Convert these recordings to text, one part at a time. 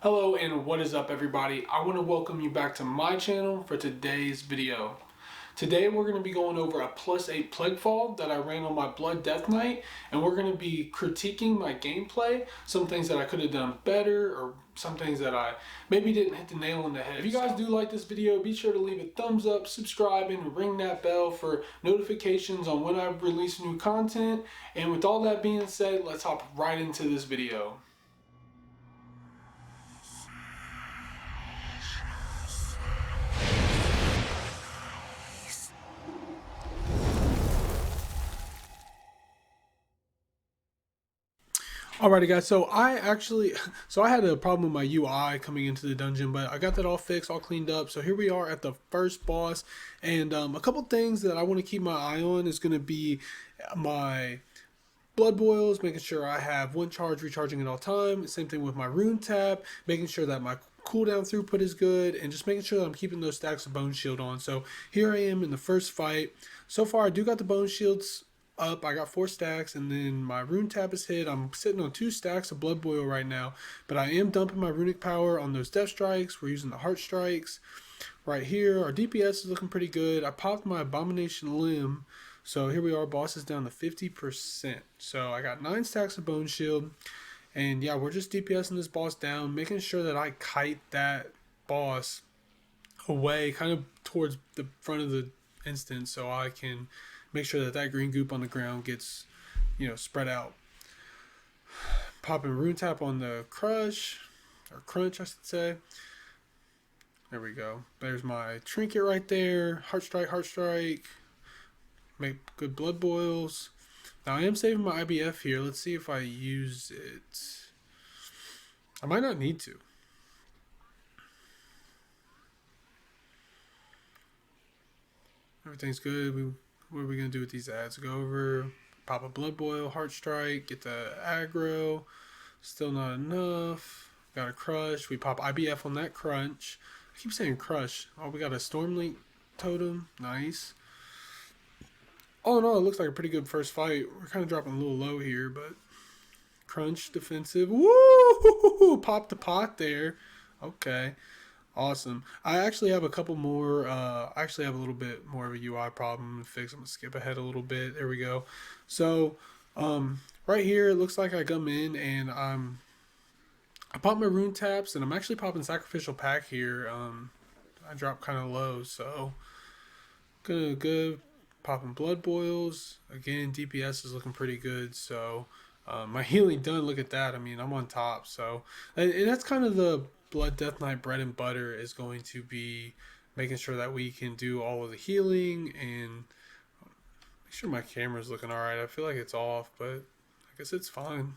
Hello and what is up everybody? I want to welcome you back to my channel for today's video. Today we're going to be going over a +8 plague fall that I ran on my Blood Death Knight, and we're going to be critiquing my gameplay, some things that I could have done better or some things that I maybe didn't hit the nail on the head. If you guys do like this video, be sure to leave a thumbs up, subscribe, and ring that bell for notifications on when I release new content. And with all that being said, let's hop right into this video. Alrighty guys, so I had a problem with my UI coming into the dungeon, but I got that all fixed, all cleaned up. So here we are at the first boss, and a couple things that I want to keep my eye on is going to be my blood boils, making sure I have one charge recharging at all time. Same thing with my rune tap, making sure that my cooldown throughput is good, and just making sure that I'm keeping those stacks of bone shield on. So here I am in the first fight. So far I do got the bone shields up. I got 4 stacks, and then my rune tap is hit. I'm sitting on 2 stacks of blood boil right now, but I am dumping my runic power on those death strikes. We're using the heart strikes right here. Our DPS is looking pretty good. I popped my abomination limb, so here we are. Boss is down to 50%. So I got 9 stacks of bone shield, and yeah, we're just DPSing this boss down, making sure that I kite that boss away kind of towards the front of the instance so I can make sure that that green goop on the ground gets, spread out. Popping rune tap on the crush, or crunch I should say. There we go. There's my trinket right there. Heart strike. Make good blood boils. Now I am saving my IBF here. Let's see if I use it. I might not need to. Everything's good. What are we going to do with these ads? Go over, pop a blood boil, heart strike, get the aggro. Still not enough. Got a crush. We pop IBF on that crunch. I keep saying crush. Oh, we got a Stormlink totem. Nice. All in all, it looks like a pretty good first fight. We're kind of dropping a little low here, but crunch defensive. Woo! Pop the pot there. Okay. Awesome. I actually have a couple more. I actually have a little bit more of a UI problem to fix. I'm going to skip ahead a little bit. There we go. So, right here, it looks like I come in and I pop my rune taps, and I'm actually popping sacrificial pack here. I dropped kind of low, so good. Popping blood boils. Again, DPS is looking pretty good, so my healing done. Look at that. I mean, I'm on top. So, and that's kind of the Blood Death Knight bread and butter, is going to be making sure that we can do all of the healing and make sure my camera's looking alright. I feel like it's off, but I guess it's fine.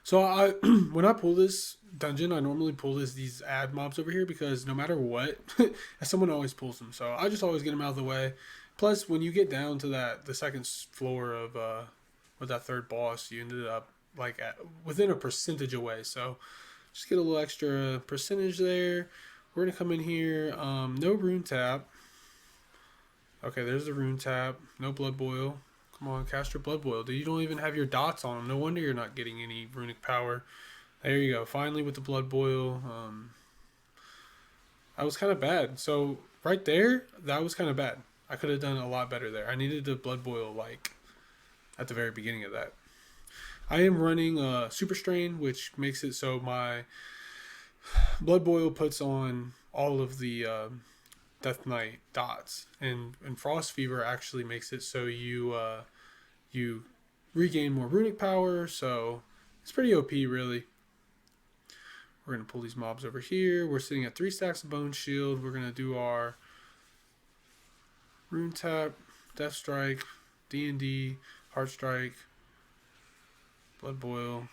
So when I pull this dungeon, I normally pull these ad mobs over here because no matter what, someone always pulls them. So I just always get them out of the way. Plus, when you get down to the second floor of with that third boss, you ended up like within a percentage away. So just get a little extra percentage there. We're gonna come in here. No rune tap. Okay, there's the rune tap. No blood boil. Come on, cast your blood boil. Dude, you don't even have your dots on them. No wonder you're not getting any runic power. There you go. Finally with the blood boil. That was kind of bad. So right there, that was kind of bad. I could have done a lot better there. I needed the blood boil like at the very beginning of that. I am running Super Strain, which makes it so my blood boil puts on all of the Death Knight dots, and Frost Fever actually makes it so you regain more runic power. So it's pretty OP, really. We're gonna pull these mobs over here. We're sitting at 3 stacks of bone shield. We're gonna do our rune tap, death strike, D&D, heart strike, blood boil.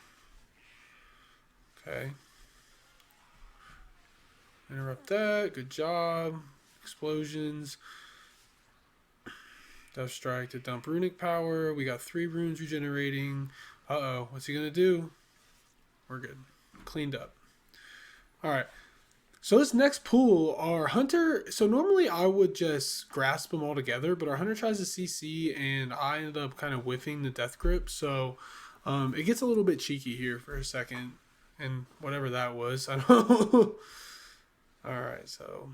Okay. Interrupt that. Good job. Explosions. Death strike to dump runic power. We got 3 runes regenerating. What's he gonna do? We're good. Cleaned up. Alright. So this next pool, our hunter. So normally I would just grasp them all together, but our hunter tries to CC, and I ended up kind of whiffing the death grip. So it gets a little bit cheeky here for a second, and whatever that was, I don't know. All right, so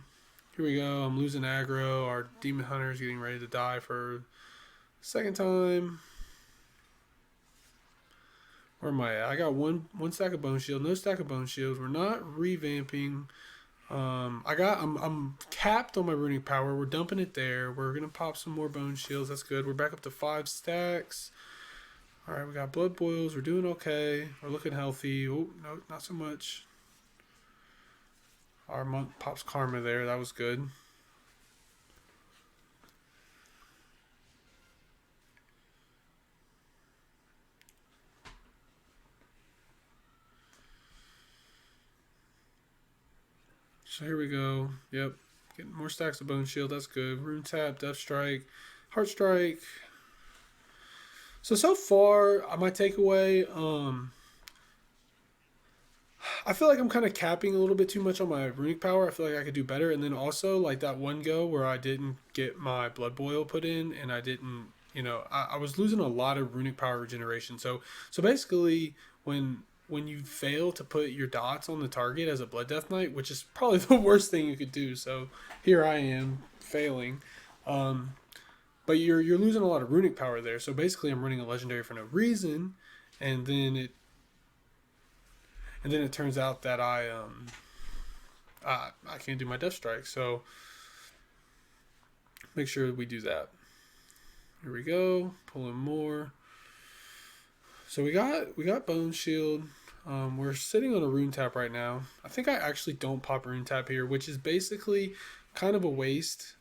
here we go. I'm losing aggro. Our demon hunter is getting ready to die for the second time. Where am I at? I got one stack of bone shield, no stack of bone shields. We're not revamping. I'm capped on my runic power. We're dumping it there. We're gonna pop some more bone shields. That's good. We're back up to 5 stacks. All right, we got blood boils. We're doing okay. We're looking healthy. Oh no, not so much. Our monk pops karma there. That was good. So here we go. Yep, getting more stacks of bone shield. That's good. Rune tap, death strike, heart strike. So far, my takeaway, I feel like I'm kind of capping a little bit too much on my runic power. I feel like I could do better. And then also, like that one go where I didn't get my blood boil put in, and I didn't, I was losing a lot of runic power regeneration. So basically, when you fail to put your dots on the target as a blood death knight, which is probably the worst thing you could do. So here I am failing. But you're losing a lot of runic power there. So basically, I'm running a legendary for no reason, and then it turns out that I can't do my death strike. So make sure we do that. Here we go, pulling more. So we got bone shield. We're sitting on a rune tap right now. I think I actually don't pop rune tap here, which is basically kind of a waste.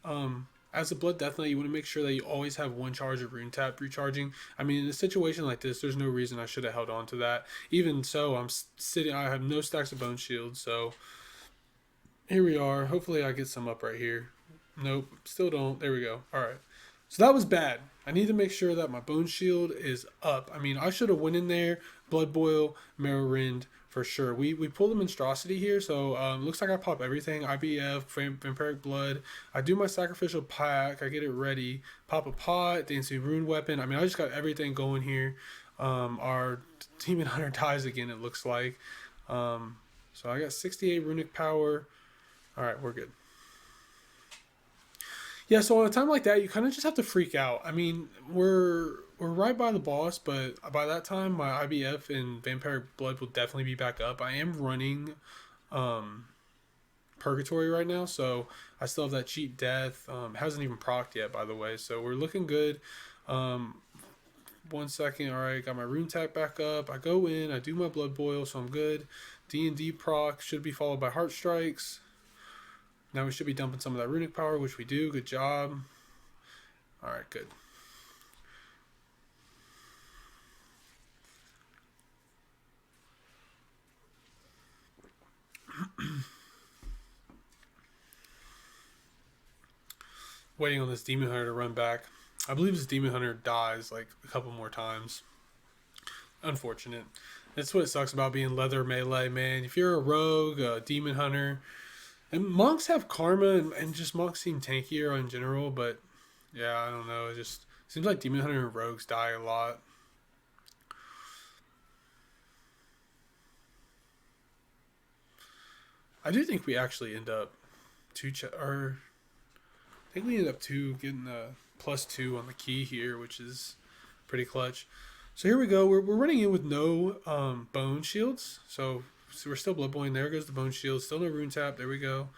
As a blood death knight, you want to make sure that you always have one charge of rune tap recharging. I mean, in a situation like this, there's no reason I should have held on to that. Even so, I'm sitting. I have no stacks of bone shield, so here we are. Hopefully, I get some up right here. Nope, still don't. There we go. All right. So that was bad. I need to make sure that my bone shield is up. I mean, I should have went in there, blood boil, marrow rend for sure. We pulled a monstrosity here, so looks like I pop everything. IBF, vampiric blood. I do my sacrificial pack. I get it ready. Pop a pot, dancing rune weapon. I mean, I just got everything going here. Our demon hunter dies again. It looks like. So I got 68 runic power. All right, we're good. Yeah, so on a time like that, you kind of just have to freak out. I mean, we're right by the boss, but by that time, my IBF and Vampiric Blood will definitely be back up. I am running um, Purgatory right now, so I still have that cheat death. Hasn't even procced yet, by the way, so we're looking good. Um, 1 second, all right, got my rune tap back up. I go in, I do my blood boil, so I'm good. D&D proc should be followed by heart strikes. Now we should be dumping some of that runic power, which we do. Good job. All right, good. Waiting on this demon hunter to run back. I believe this demon hunter dies like a couple more times. Unfortunate. That's what sucks about being leather melee, man. If you're a rogue, a demon hunter, and monks have karma, and just monks seem tankier in general, but yeah, I don't know. It just seems like demon hunter and rogues die a lot. I do think we actually end up or I think we end up getting a +2 on the key here, which is pretty clutch. So here we go. We're running in with no bone shields, so we're still blood boiling. There goes the bone shield. Still no rune tap. There we go.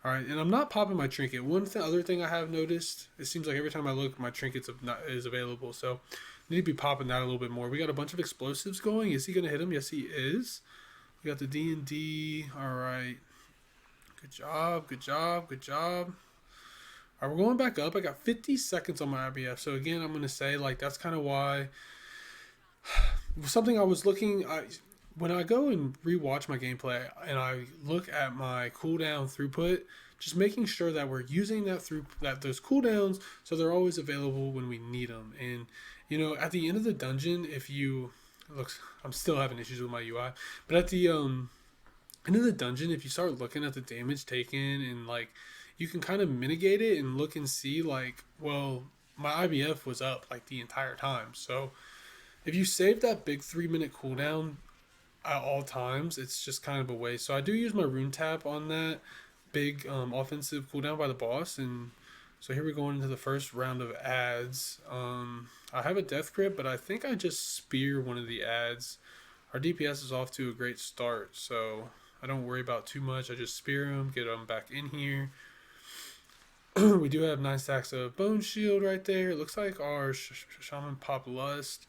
All right, and I'm not popping my trinket. Other thing I have noticed, it seems like every time I look, my trinkets is available. So I need to be popping that a little bit more. We got a bunch of explosives going. Is he going to hit him? Yes, he is. We got the D&D. All right. Good job. Good job. Good job. All right, we're going back up. I got 50 seconds on my IBF. So again, I'm going to say like that's kind of why something I was looking. When I go and rewatch my gameplay and I look at my cooldown throughput, just making sure that we're using those cooldowns so they're always available when we need them. And at the end of the dungeon, I'm still having issues with my UI, but into the dungeon, if you start looking at the damage taken and like you can kind of mitigate it and look and see like, well, my IBF was up like the entire time. So if you save that big 3 minute cooldown at all times, it's just kind of a waste. So I do use my rune tap on that big offensive cooldown by the boss. And so here we go into the first round of ads. I have a death grip, but I think I just spear one of the ads. Our DPS is off to a great start, so I don't worry about too much. I just spear him, get him back in here. We do have 9 stacks of bone shield right there. It looks like our shaman pop lust.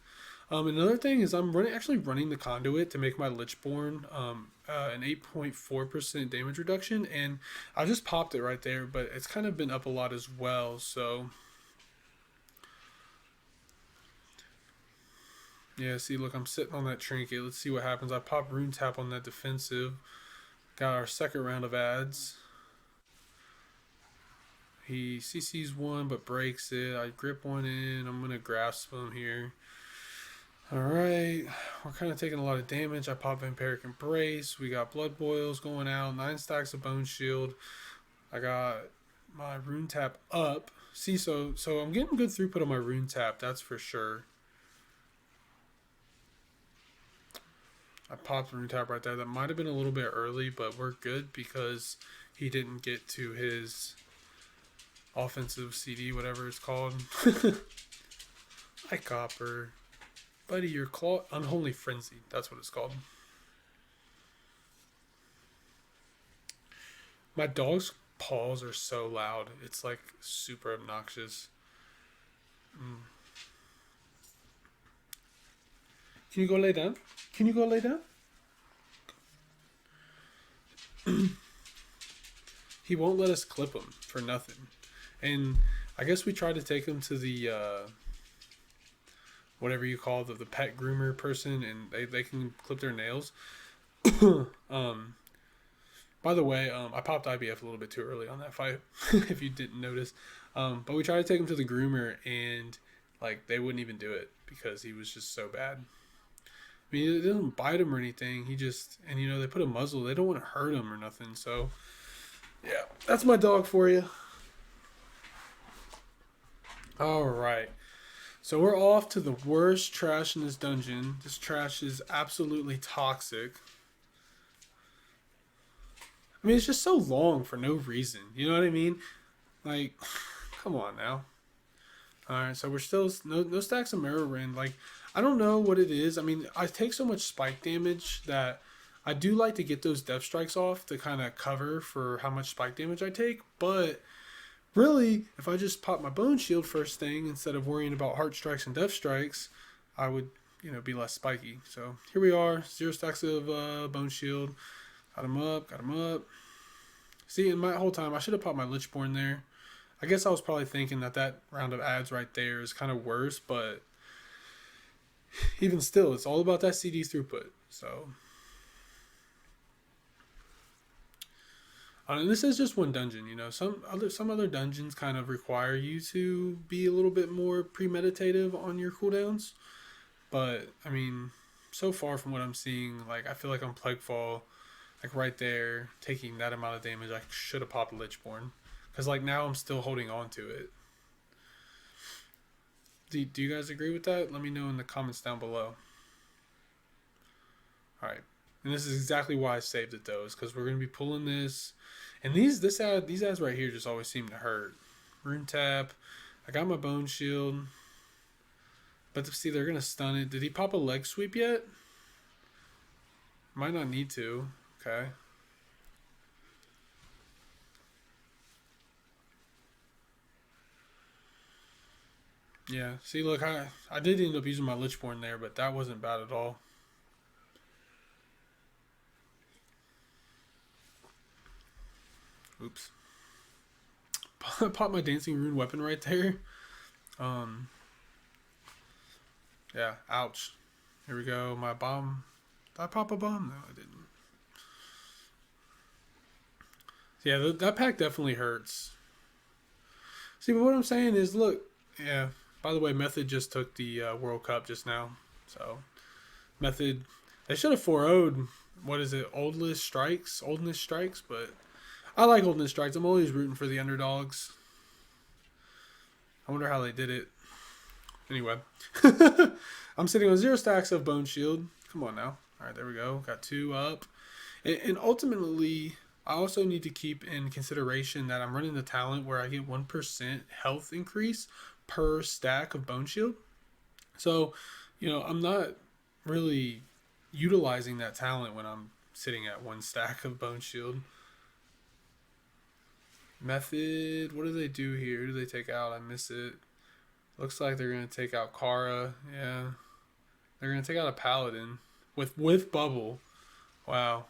Another thing is I'm actually running the conduit to make my Lichborn an 8.4% damage reduction, and I just popped it right there, but it's kind of been up a lot as well. So yeah, see, look, I'm sitting on that trinket. Let's see what happens. I pop rune tap on that defensive. Got our second round of ads. He CC's one but breaks it. I grip one in. I'm gonna grasp him here. Alright, we're kind of taking a lot of damage. I pop Vampiric Embrace. We got Blood Boils going out. 9 stacks of Bone Shield. I got my Rune Tap up. See, so I'm getting good throughput on my Rune Tap, that's for sure. I popped Rune Tap right there. That might have been a little bit early, but we're good because he didn't get to his offensive CD, whatever it's called. Hi, Copper. Buddy, your claw... Unholy Frenzy. That's what it's called. My dog's paws are so loud. It's like super obnoxious. Can you go lay down? Can you go lay down? He won't let us clip him for nothing. And I guess we tried to take him to the... whatever you call the pet groomer person, and they can clip their nails. By the way, I popped IBF a little bit too early on that fight, if you didn't notice. But we tried to take him to the groomer, and like they wouldn't even do it because he was just so bad. I mean, it doesn't bite him or anything. He just, and you know, they put a muzzle. They don't want to hurt him or nothing. So, yeah, that's my dog for you. All right. So we're off to the worst trash in this dungeon. This trash is absolutely toxic. I mean, it's just so long for no reason. You know what I mean? Like, come on now. Alright, so we're still... No stacks of Morrowind. Like, I don't know what it is. I mean, I take so much spike damage that I do like to get those death strikes off to kind of cover for how much spike damage I take. But... really, if I just pop my bone shield first thing instead of worrying about heart strikes and death strikes, I would, you know, be less spiky. So here we are, 0 stacks of bone shield. Got him up, got him up. See, in my whole time, I should have popped my Lichborn there. I guess I was probably thinking that round of ads right there is kind of worse, but even still, it's all about that CD throughput. So... and this is just one dungeon, you know. Some other dungeons kind of require you to be a little bit more premeditative on your cooldowns. But, I mean, so far from what I'm seeing, like, I feel like on Plaguefall, like, right there, taking that amount of damage, I should have popped Lichborn. Because, like, now I'm still holding on to it. Do you guys agree with that? Let me know in the comments down below. Alright. And this is exactly why I saved it, though, is because we're going to be pulling this. And these ads right here just always seem to hurt. Rune tap. I got my bone shield. But see, they're going to stun it. Did he pop a leg sweep yet? Might not need to. Okay. Yeah. See, look, I did end up using my Lichborn there, but that wasn't bad at all. Oops. Pop my dancing rune weapon right there. Yeah, ouch. Here we go. My bomb. Did I pop a bomb? No, I didn't. Yeah, that pack definitely hurts. See, but what I'm saying is, look. Yeah, by the way, Method just took the World Cup just now. So, Method, they should have 4-0'd what is it? Oldness strikes. But I like Oldness strikes. I'm always rooting for the underdogs. I wonder how they did it. Anyway, I'm sitting on 0 stacks of Bone Shield. Come on now. All right, there we go. Got 2 up. And ultimately, I also need to keep in consideration that I'm running the talent where I get 1% health increase per stack of Bone Shield. So, I'm not really utilizing that talent when I'm sitting at 1 stack of Bone Shield. Method, what do they do here? Who do they take out? I miss it. Looks like they're going to take out Kara. Yeah. They're going to take out a Paladin with Bubble. Wow.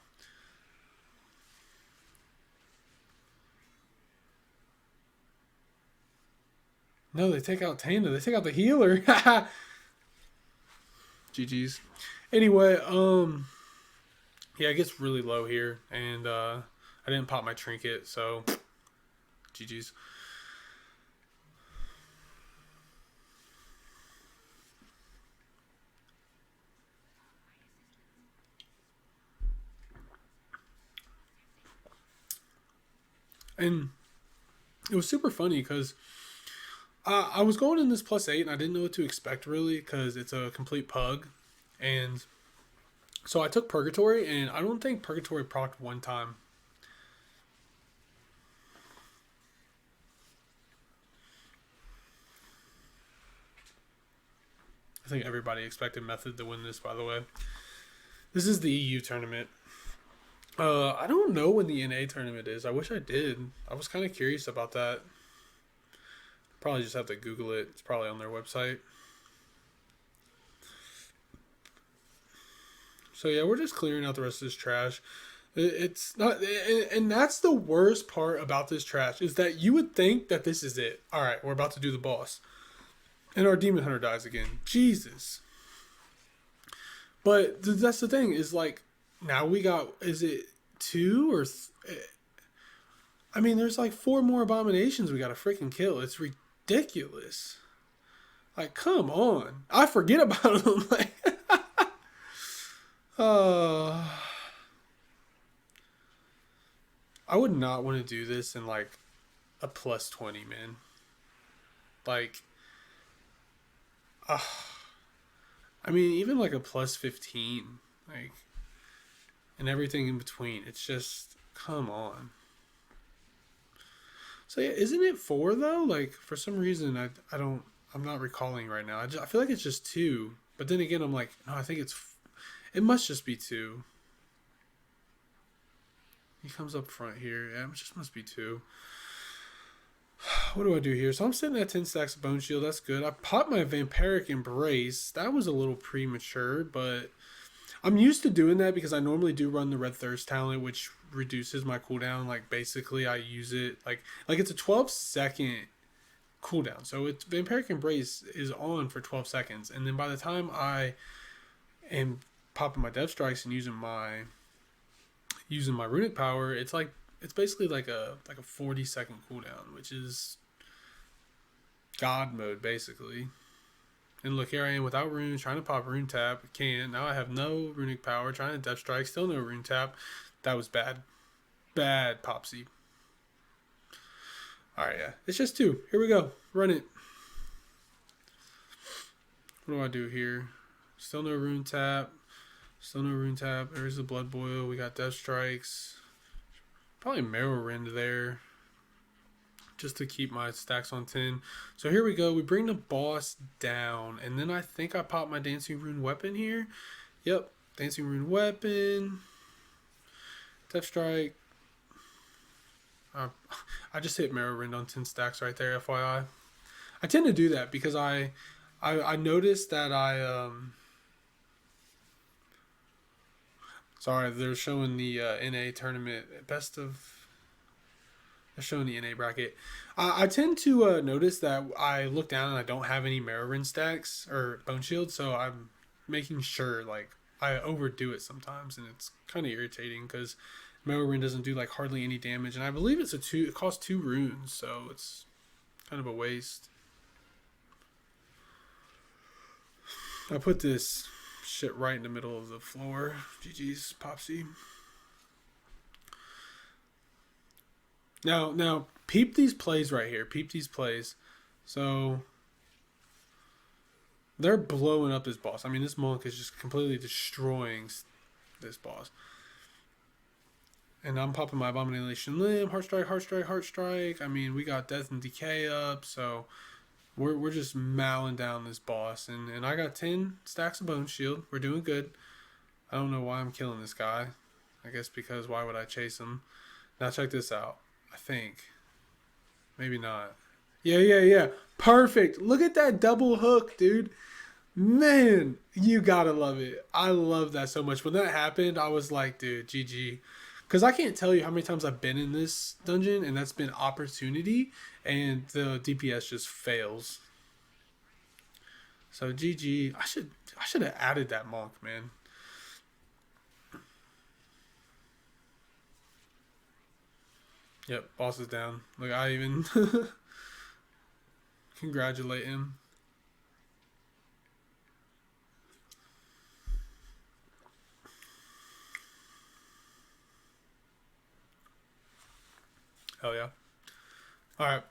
No, they take out Tanda. They take out the healer. GG's. Anyway, yeah, it gets really low here, and I didn't pop my trinket, so GG's. And it was super funny because I was going in this +8 and I didn't know what to expect really because it's a complete pug. And so I took Purgatory, and I don't think Purgatory procced 1 time. I think everybody expected Method to win this, by the way. This is the EU tournament. I don't know when the NA tournament is. I wish I did. I was kind of curious about that. Probably just have to Google it. It's probably on their website. So yeah, we're just clearing out the rest of this trash. It's not, and that's the worst part about this trash is that you would think that this is it. All right, we're about to do the boss, and our Demon Hunter dies again. Jesus. But that's the thing is like now we got, is it 2 or I mean, there's like 4 more abominations we got to freaking kill. It's ridiculous. Like, come on. I forget about them. Like, I would not want to do this in like a +20, man. Like, I mean, even like a +15, like, and everything in between. It's just, come on. So yeah, isn't it 4 though? Like, for some reason, I'm not recalling right now. I feel like it's just 2, but then again, I'm like, no, I think it must just be 2. He comes up front here. Yeah, it just must be 2. What do I do here? So I'm sitting at 10 stacks of Bone Shield. That's good. I popped my Vampiric Embrace. That was a little premature, but I'm used to doing that because I normally do run the Red Thirst talent, which reduces my cooldown. Like, basically, I use it. Like it's a 12-second cooldown. So it's Vampiric Embrace is on for 12 seconds. And then by the time I am popping my Death Strikes and using my runic power, it's basically like a 40-second cooldown, which is God mode basically. And look, here I am without runes, trying to pop rune tap. Can't. Now I have no runic power, trying to Death Strike, still no rune tap. That was bad. Bad POPSEE. Alright, yeah. It's just 2. Here we go. Run it. What do I do here? Still no rune tap. Still no rune tap. There's the Blood Boil. We got Death Strikes. Probably Morrowind there. Just to keep my stacks on 10. So here we go. We bring the boss down. And then I think I pop my Dancing Rune Weapon here. Yep. Dancing Rune Weapon. Death Strike. I just hit Morrowind on 10 stacks right there, FYI. I tend to do that because I noticed that sorry, they're showing the NA tournament they're showing the NA bracket. I tend to notice that I look down and I don't have any Morrowind stacks or Bone Shield, so I'm making sure like I overdo it sometimes, and it's kind of irritating because Morrowind doesn't do like hardly any damage, and I believe it costs 2 runes, so it's kind of a waste. I put this shit right in the middle of the floor. GG's, Popsy. Now, peep these plays right here. Peep these plays. So, they're blowing up this boss. I mean, this monk is just completely destroying this boss. And I'm popping my Abomination Limb, Heart Strike, Heart Strike, Heart Strike. I mean, we got Death and Decay up, so we're just mowing down this boss. And I got 10 stacks of Bone Shield. We're doing good. I don't know why I'm killing this guy. I guess because why would I chase him? Now check this out. I think. Maybe not. Yeah. Perfect. Look at that double hook, dude. Man, you gotta love it. I love that so much. When that happened, I was like, dude, GG. Because I can't tell you how many times I've been in this dungeon, and that's been opportunity, and the DPS just fails. So GG. I should have added that monk, man. Yep, boss is down. Like, I even congratulate him. Hell yeah. Alright.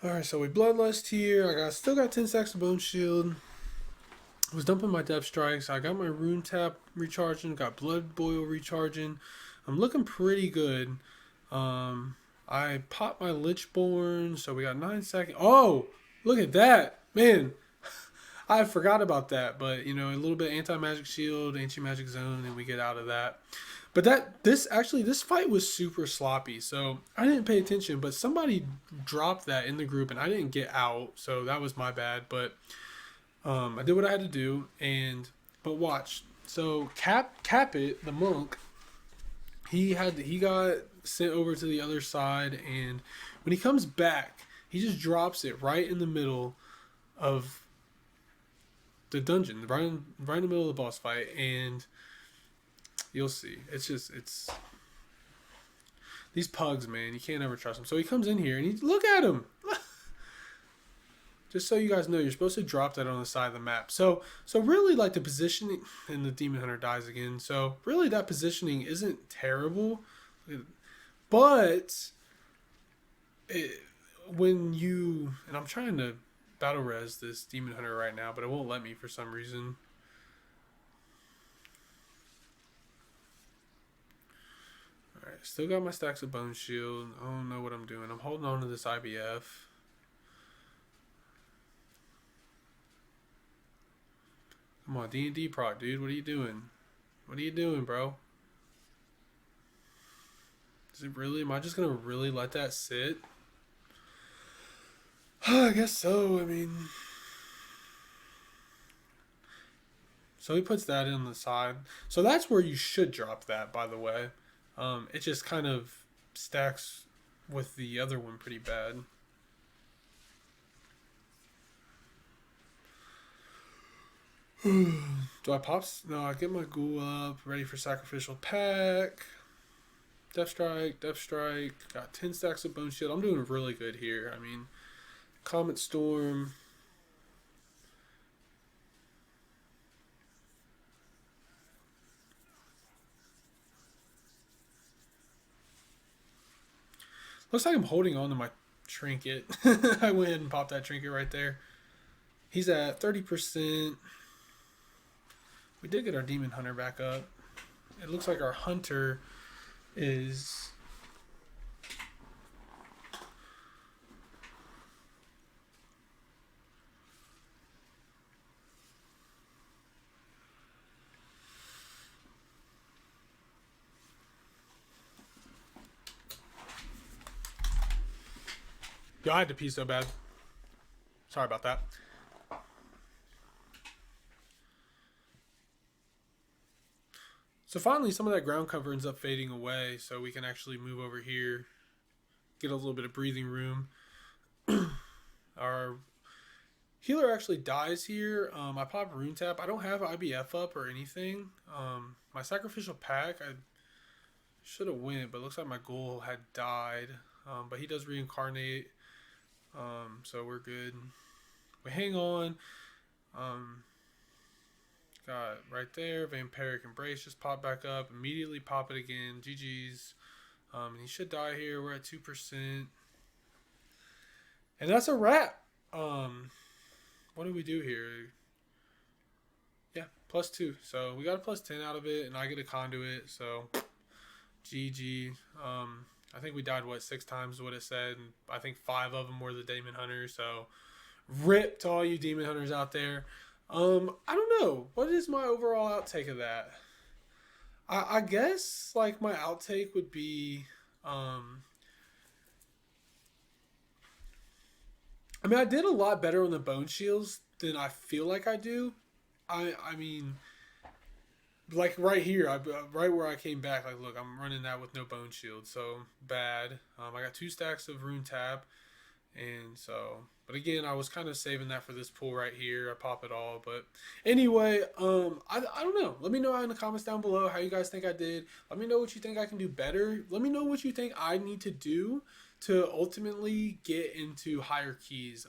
Alright, so we bloodlust here. Still got 10 stacks of Bone Shield. Was dumping my Depth Strikes. I got my Rune Tap recharging. Got Blood Boil recharging. I'm looking pretty good. I popped my Lichborn, so we got 9 seconds. Oh, look at that. Man, I forgot about that. But, you know, a little bit Anti-Magic Shield, Anti-Magic Zone, and we get out of that. But this fight was super sloppy, so I didn't pay attention. But somebody dropped that in the group, and I didn't get out, so that was my bad. But I did what I had to do, but watch. So Capit, the monk, he got sent over to the other side, and when he comes back, he just drops it right in the middle of the dungeon, right in the middle of the boss fight, and you'll see. It's these pugs, man. You can't ever trust them. So he comes in here, and look at him. Just so you guys know, you're supposed to drop that on the side of the map. So really, like, the positioning, and the Demon Hunter dies again. So really, that positioning isn't terrible, but when you, and I'm trying to battle res this Demon Hunter right now, but it won't let me for some reason. All right, still got my stacks of Bone Shield. I don't know what I'm doing. I'm holding on to this IBF. Come on, D&D proc, dude. What are you doing? What are you doing, bro? Is it really? Am I just going to really let that sit? I guess so. I mean... So he puts that in on the side. So that's where you should drop that, by the way. It just kind of stacks with the other one pretty bad. Do I pop? No, I get my ghoul up, ready for Sacrificial Pack. Death Strike. Got 10 stacks of Bone Shield. I'm doing really good here. I mean, Comet Storm. Looks like I'm holding on to my trinket. I went ahead and popped that trinket right there. He's at 30%. We did get our Demon Hunter back up. It looks like our Hunter is... Yo, I had to pee so bad. Sorry about that. So finally, some of that ground cover ends up fading away, so we can actually move over here, get a little bit of breathing room. Our healer actually dies here. I pop Rune Tap. I don't have IBF up or anything. My Sacrificial Pack, I should have went, but it looks like my ghoul had died. But he does reincarnate. So we're good. We hang on. Got right there. Vampiric Embrace just pop back up. Immediately pop it again. GG's. And he should die here. We're at 2%. And that's a wrap. What do we do here? Yeah, +2. So we got a +10 out of it, and I get a conduit. So GG. I think we died, 6 times what it said. And I think 5 of them were the Demon Hunters. So rip to all you Demon Hunters out there. I don't know. What is my overall outtake of that? I guess like my outtake would be I mean, I did a lot better on the bone shields than I feel like I do. I mean, like right here, right where I came back, like look, I'm running that with no bone shield, so bad. I got 2 stacks of rune tap, and so, but again, I was kind of saving that for this pool right here. I pop it all, but anyway, I don't know. Let me know in the comments down below how you guys think I did. Let me know what you think I can do better. Let me know what you think I need to do to ultimately get into higher keys.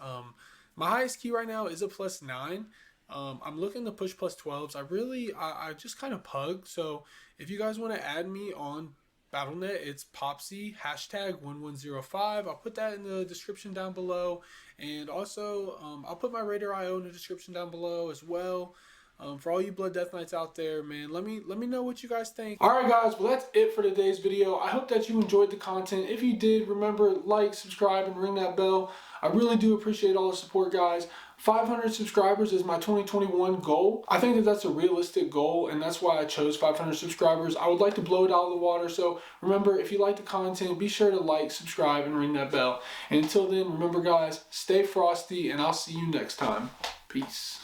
My highest key right now is a +9. I'm looking to push +12s. I just kind of pug. So if you guys want to add me on BattleNet, it's POPSEE #1105. I'll put that in the description down below, and also I'll put my Raider IO in the description down below as well. For all you Blood Death Knights out there, man, let me know what you guys think. Alright guys, well that's it for today's video. I hope that you enjoyed the content. If you did, remember, like, subscribe, and ring that bell. I really do appreciate all the support, guys. 500 subscribers is my 2021 goal. I think that that's a realistic goal, and that's why I chose 500 subscribers. I would like to blow it out of the water, so remember, if you like the content, be sure to like, subscribe, and ring that bell. And until then, remember guys, stay frosty, and I'll see you next time. Peace.